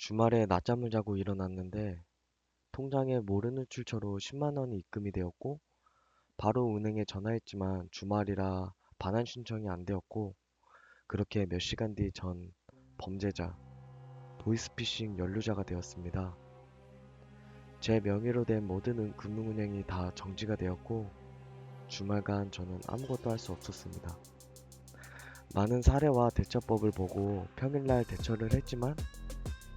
주말에 낮잠을 자고 일어났는데 통장에 모르는 출처로 10만 원이 입금이 되었고 바로 은행에 전화했지만 주말이라 반환 신청이 안 되었고 그렇게 몇 시간 뒤 전 범죄자, 보이스피싱 연루자가 되었습니다. 제 명의로 된 모든 금융은행이 다 정지가 되었고 주말간 저는 아무것도 할 수 없었습니다. 많은 사례와 대처법을 보고 평일날 대처를 했지만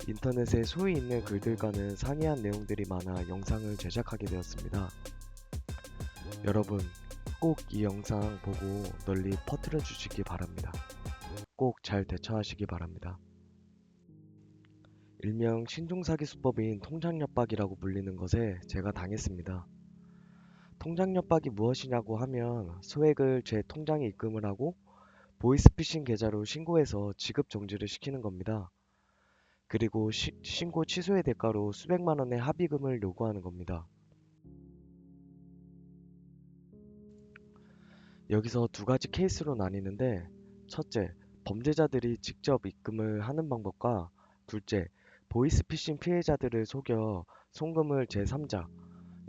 인터넷에 소위 있는 글들과는 상이한 내용들이 많아 영상을 제작하게 되었습니다. 여러분, 꼭 이 영상 보고 널리 퍼뜨려 주시기 바랍니다. 꼭 잘 대처하시기 바랍니다. 일명 신종사기 수법인 통장협박이라고 불리는 것에 제가 당했습니다. 통장협박이 무엇이냐고 하면 소액을 제 통장에 입금을 하고 보이스피싱 계좌로 신고해서 지급 정지를 시키는 겁니다. 그리고 신고 취소의 대가로 수백만 원의 합의금을 요구하는 겁니다. 여기서 두 가지 케이스로 나뉘는데, 첫째, 범죄자들이 직접 입금을 하는 방법과 둘째, 보이스피싱 피해자들을 속여 송금을 제3자,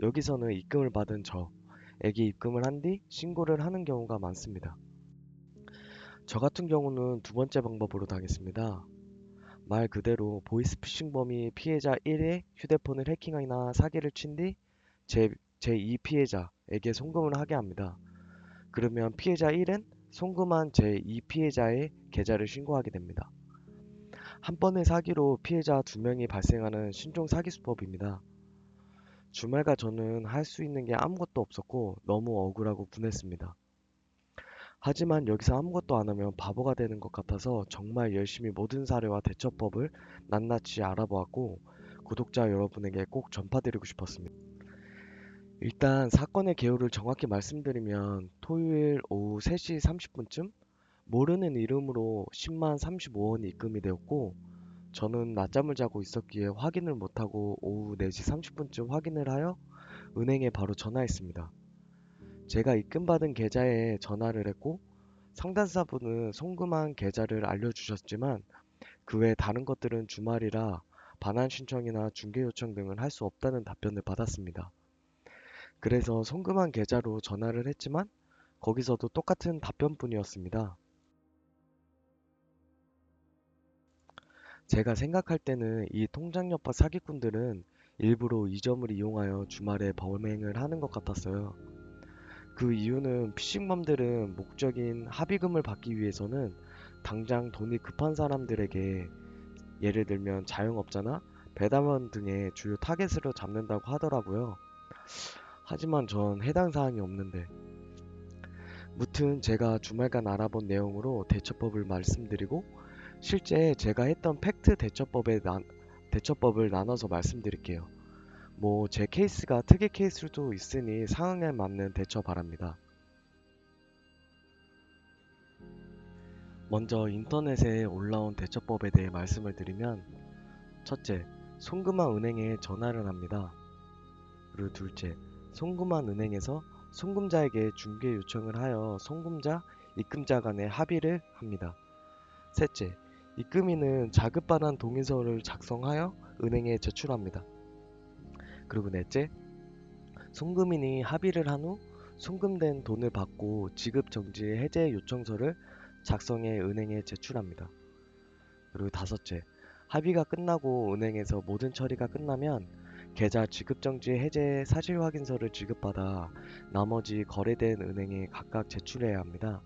여기서는 입금을 받은 저에게 입금을 한 뒤 신고를 하는 경우가 많습니다. 저 같은 경우는 두 번째 방법으로 당했습니다. 말 그대로 보이스피싱범이 피해자 1의 휴대폰을 해킹이나 사기를 친 뒤 제2 피해자에게 송금을 하게 합니다. 그러면 피해자 1은 송금한 제2 피해자의 계좌를 신고하게 됩니다. 한 번의 사기로 피해자 2명이 발생하는 신종 사기 수법입니다. 주말과 저는 할 수 있는 게 아무것도 없었고 너무 억울하고 분했습니다. 하지만 여기서 아무것도 안 하면 바보가 되는 것 같아서 정말 열심히 모든 사례와 대처법을 낱낱이 알아보았고 구독자 여러분에게 꼭 전파드리고 싶었습니다. 일단 사건의 개요를 정확히 말씀드리면 토요일 오후 3시 30분쯤 모르는 이름으로 10만 35원이 입금이 되었고 저는 낮잠을 자고 있었기에 확인을 못하고 오후 4시 30분쯤 확인을 하여 은행에 바로 전화했습니다. 제가 입금받은 계좌에 전화를 했고 상담사분은 송금한 계좌를 알려주셨지만 그 외 다른 것들은 주말이라 반환 신청이나 중개 요청 등을 할 수 없다는 답변을 받았습니다. 그래서 송금한 계좌로 전화를 했지만 거기서도 똑같은 답변뿐이었습니다. 제가 생각할 때는 이 통장협박 사기꾼들은 일부러 이 점을 이용하여 주말에 범행을 하는 것 같았어요. 그 이유는 피싱범들은 목적인 합의금을 받기 위해서는 당장 돈이 급한 사람들에게 예를 들면 자영업자나 배달원 등의 주요 타겟으로 잡는다고 하더라고요. 하지만 전 해당 사항이 없는데 무튼 제가 주말간 알아본 내용으로 대처법을 말씀드리고 실제 제가 했던 팩트 대처법을 나눠서 말씀드릴게요. 뭐 제 케이스가 특이 케이스도 있으니 상황에 맞는 대처 바랍니다. 먼저 인터넷에 올라온 대처법에 대해 말씀을 드리면 첫째, 송금한 은행에 전화를 합니다. 그리고 둘째, 송금한 은행에서 송금자에게 중개 요청을 하여 송금자, 입금자 간의 합의를 합니다. 셋째, 입금인은 자급반환 동의서를 작성하여 은행에 제출합니다. 그리고 넷째, 송금인이 합의를 한 후 송금된 돈을 받고 지급 정지 해제 요청서를 작성해 은행에 제출합니다. 그리고 다섯째, 합의가 끝나고 은행에서 모든 처리가 끝나면 계좌 지급 정지 해제 사실 확인서를 지급받아 나머지 거래된 은행에 각각 제출해야 합니다.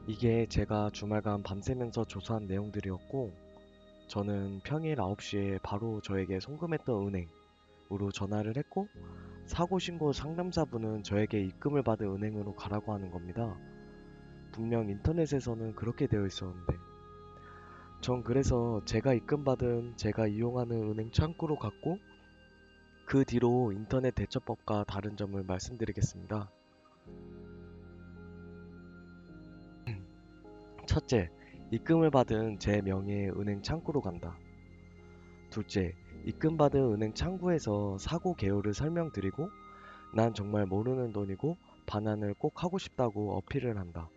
이게 제가 주말간 밤새면서 조사한 내용들이었고 저는 평일 9시에 바로 저에게 송금했던 은행으로 전화를 했고 사고 신고 상담사분은 저에게 입금을 받은 은행으로 가라고 하는 겁니다. 분명 인터넷에서는 그렇게 되어 있었는데 전 그래서 제가 입금받은 제가 이용하는 은행 창구로 갔고 그 뒤로 인터넷 대처법과 다른 점을 말씀드리겠습니다. 첫째, 입금을 받은 제 명의의 은행 창구로 간다. 둘째, 입금받은 은행 창구에서 사고 개요를 설명드리고 난 정말 모르는 돈이고 반환을 꼭 하고 싶다고 어필을 한다.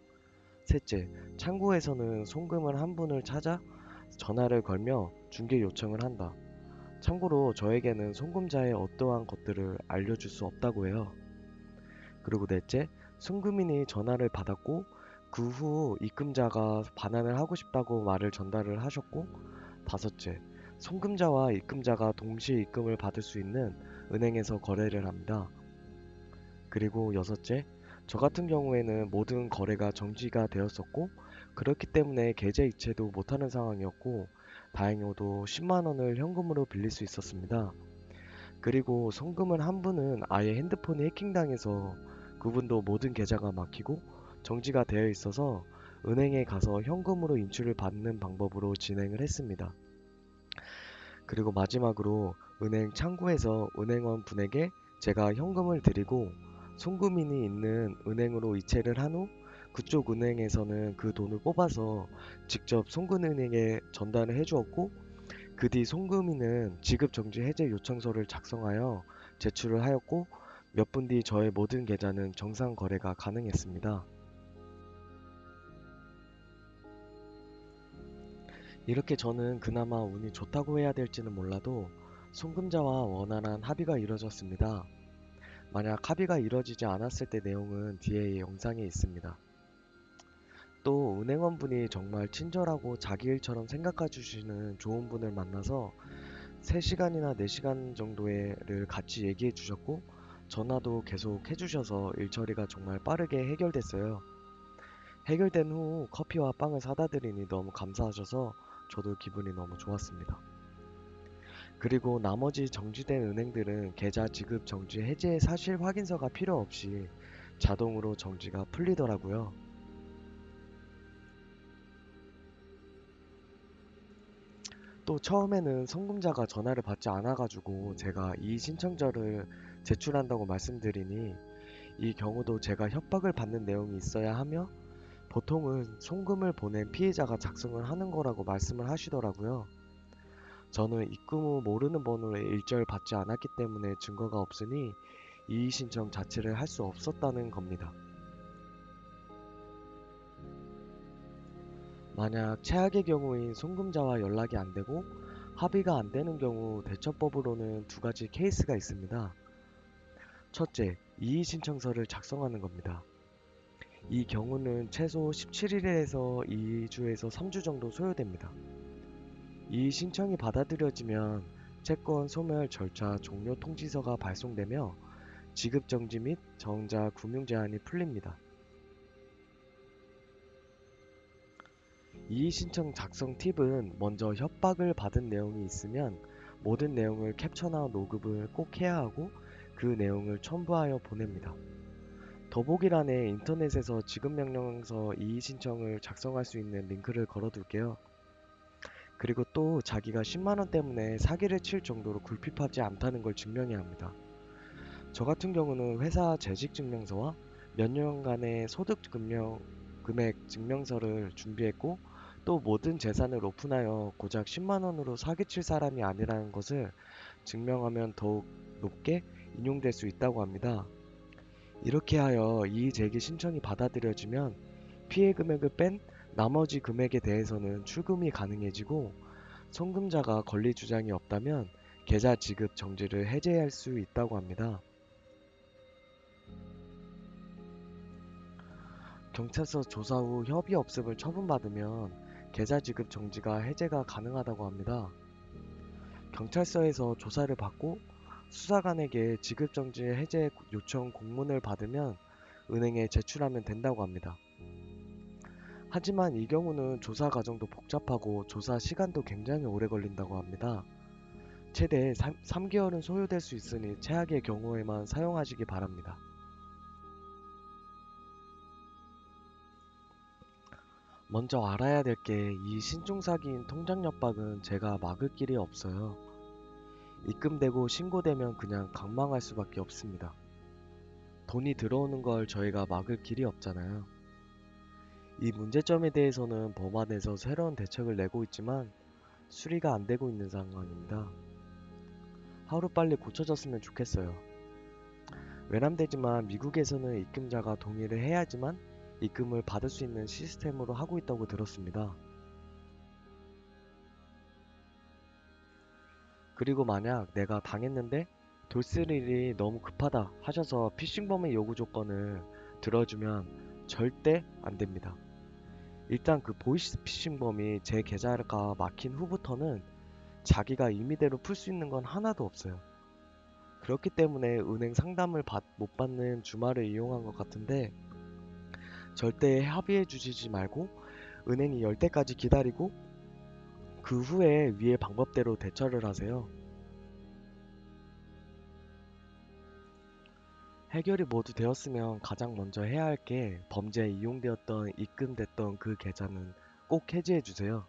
셋째, 창구에서는 송금을 한 분을 찾아 전화를 걸며 중개 요청을 한다. 참고로 저에게는 송금자의 어떠한 것들을 알려줄 수 없다고 해요. 그리고 넷째, 송금인이 전화를 받았고 그 후 입금자가 반환을 하고 싶다고 말을 전달을 하셨고, 다섯째, 송금자와 입금자가 동시에 입금을 받을 수 있는 은행에서 거래를 합니다. 그리고 여섯째, 저 같은 경우에는 모든 거래가 정지가 되었었고, 그렇기 때문에 계좌 이체도 못하는 상황이었고, 다행히도 10만 원을 현금으로 빌릴 수 있었습니다. 그리고 송금을 한 분은 아예 핸드폰이 해킹당해서 그분도 모든 계좌가 막히고 정지가 되어 있어서 은행에 가서 현금으로 인출을 받는 방법으로 진행을 했습니다. 그리고 마지막으로 은행 창구에서 은행원 분에게 제가 현금을 드리고 송금인이 있는 은행으로 이체를 한 후 그쪽 은행에서는 그 돈을 뽑아서 직접 송금인에게 전달을 해주었고, 그 뒤 송금인은 지급정지 해제 요청서를 작성하여 제출을 하였고, 몇 분 뒤 저의 모든 계좌는 정상 거래가 가능했습니다. 이렇게 저는 그나마 운이 좋다고 해야 될지는 몰라도 송금자와 원활한 합의가 이뤄졌습니다. 만약 합의가 이뤄지지 않았을 때 내용은 뒤에 영상에 있습니다. 또 은행원분이 정말 친절하고 자기 일처럼 생각해 주시는 좋은 분을 만나서 3시간이나 4시간 정도를 같이 얘기해 주셨고, 전화도 계속 해주셔서 일 처리가 정말 빠르게 해결됐어요. 해결된 후 커피와 빵을 사다 드리니 너무 감사하셔서 저도 기분이 너무 좋았습니다. 그리고 나머지 정지된 은행들은 계좌 지급 정지 해제 사실 확인서가 필요 없이 자동으로 정지가 풀리더라고요. 또 처음에는 송금자가 전화를 받지 않아가지고 제가 이의 신청서를 제출한다고 말씀드리니, 이 경우도 제가 협박을 받는 내용이 있어야 하며 보통은 송금을 보낸 피해자가 작성을 하는 거라고 말씀을 하시더라고요. 저는 입금 후 모르는 번호에 일절 받지 않았기 때문에 증거가 없으니 이의 신청 자체를 할 수 없었다는 겁니다. 만약 최악의 경우인 송금자와 연락이 안 되고 합의가 안 되는 경우 대처법으로는 두 가지 케이스가 있습니다. 첫째, 이의 신청서를 작성하는 겁니다. 이 경우는 최소 17일에서 2주에서 3주 정도 소요됩니다. 이 신청이 받아들여지면 채권 소멸 절차 종료 통지서가 발송되며 지급 정지 및 저응자 금융 제한이 풀립니다. 이의 신청 작성 팁은 먼저 협박을 받은 내용이 있으면 모든 내용을 캡처나 녹음을 꼭 해야 하고 그 내용을 첨부하여 보냅니다. 더보기란에 인터넷에서 지급명령서 이의 신청을 작성할 수 있는 링크를 걸어둘게요. 그리고 또 자기가 10만원 때문에 사기를 칠 정도로 굴핍하지 않다는 걸 증명해야 합니다. 저 같은 경우는 회사 재직증명서와 몇 년간의 금액 증명서를 준비했고, 또 모든 재산을 오픈하여 고작 10만원으로 사기칠 사람이 아니라는 것을 증명하면 더욱 높게 인용될 수 있다고 합니다. 이렇게 하여 이의 제기 신청이 받아들여지면 피해 금액을 뺀 나머지 금액에 대해서는 출금이 가능해지고, 송금자가 권리 주장이 없다면 계좌 지급 정지를 해제할 수 있다고 합니다. 경찰서 조사 후 협의 없음을 처분받으면 계좌 지급 정지가 해제가 가능하다고 합니다. 경찰서에서 조사를 받고 수사관에게 지급 정지 해제 요청 공문을 받으면 은행에 제출하면 된다고 합니다. 하지만 이 경우는 조사 과정도 복잡하고 조사 시간도 굉장히 오래 걸린다고 합니다. 최대 3개월은 소요될 수 있으니 최악의 경우에만 사용하시기 바랍니다. 먼저 알아야 될 게, 이 신중사기인 통장 협박은 제가 막을 길이 없어요. 입금되고 신고되면 그냥 강망할 수밖에 없습니다. 돈이 들어오는 걸 저희가 막을 길이 없잖아요. 이 문제점에 대해서는 법안에서 새로운 대책을 내고 있지만 수리가 안 되고 있는 상황입니다. 하루빨리 고쳐졌으면 좋겠어요. 외람되지만 미국에서는 입금자가 동의를 해야지만 입금을 받을 수 있는 시스템으로 하고 있다고 들었습니다. 그리고 만약 내가 당했는데 돌쓸 일이 너무 급하다 하셔서 피싱범의 요구 조건을 들어주면 절대 안 됩니다. 일단 그 보이스피싱범이 제 계좌가 막힌 후부터는 자기가 임의대로 풀 수 있는 건 하나도 없어요. 그렇기 때문에 은행 상담을 못 받는 주말을 이용한 것 같은데 절대 합의해 주시지 말고 은행이 열 때까지 기다리고 그 후에 위의 방법대로 대처를 하세요. 해결이 모두 되었으면 가장 먼저 해야 할 게 범죄에 이용되었던 입금됐던 그 계좌는 꼭 해지해 주세요.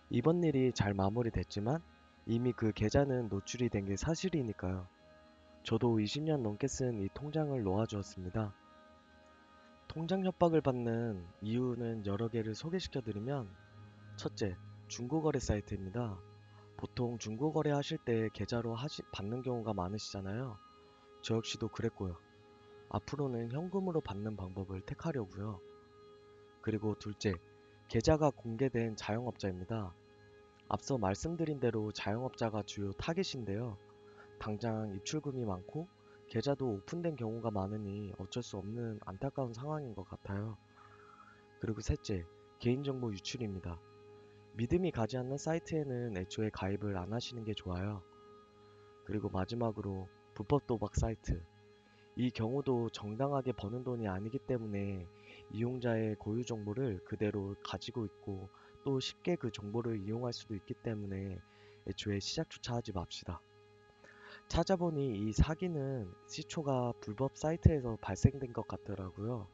이번 일이 잘 마무리됐지만 이미 그 계좌는 노출이 된 게 사실이니까요. 저도 20년 넘게 쓴 이 통장을 놓아주었습니다. 통장 협박을 받는 이유는 여러 개를 소개시켜드리면 첫째, 중고거래 사이트입니다. 보통 중고거래 하실 때 계좌로 받는 경우가 많으시잖아요. 저 역시도 그랬고요. 앞으로는 현금으로 받는 방법을 택하려고요. 그리고 둘째, 계좌가 공개된 자영업자입니다. 앞서 말씀드린 대로 자영업자가 주요 타깃인데요. 당장 입출금이 많고 계좌도 오픈된 경우가 많으니 어쩔 수 없는 안타까운 상황인 것 같아요. 그리고 셋째, 개인정보 유출입니다. 믿음이 가지 않는 사이트에는 애초에 가입을 안 하시는 게 좋아요. 그리고 마지막으로 불법 도박 사이트. 이 경우도 정당하게 버는 돈이 아니기 때문에 이용자의 고유 정보를 그대로 가지고 있고 또 쉽게 그 정보를 이용할 수도 있기 때문에 애초에 시작조차 하지 맙시다. 찾아보니 이 사기는 시초가 불법 사이트에서 발생된 것 같더라고요.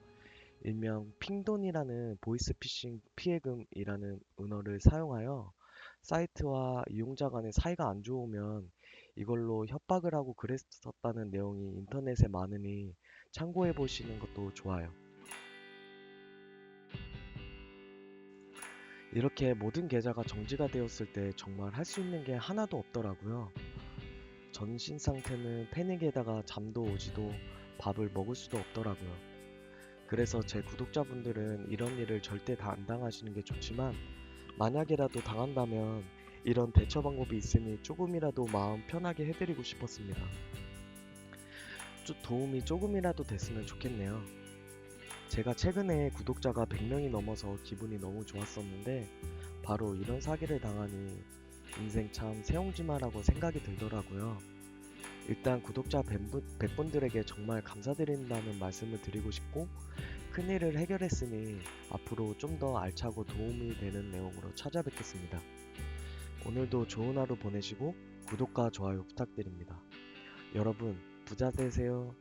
일명 핑돈이라는 보이스피싱 피해금이라는 은어를 사용하여 사이트와 이용자 간의 사이가 안 좋으면 이걸로 협박을 하고 그랬었다는 내용이 인터넷에 많으니 참고해 보시는 것도 좋아요. 이렇게 모든 계좌가 정지가 되었을 때 정말 할 수 있는 게 하나도 없더라고요. 전신 상태는 패닉에다가 잠도 오지도 밥을 먹을 수도 없더라고요. 그래서 제 구독자분들은 이런 일을 절대 다 안 당하시는 게 좋지만 만약이라도 당한다면 이런 대처 방법이 있으니 조금이라도 마음 편하게 해드리고 싶었습니다. 도움이 조금이라도 됐으면 좋겠네요. 제가 최근에 구독자가 100명이 넘어서 기분이 너무 좋았었는데 바로 이런 사기를 당하니 인생 참 새옹지마라고 생각이 들더라고요. 일단 구독자 100분들에게 정말 감사드린다는 말씀을 드리고 싶고 큰일을 해결했으니 앞으로 좀 더 알차고 도움이 되는 내용으로 찾아뵙겠습니다. 오늘도 좋은 하루 보내시고 구독과 좋아요 부탁드립니다. 여러분 부자 되세요.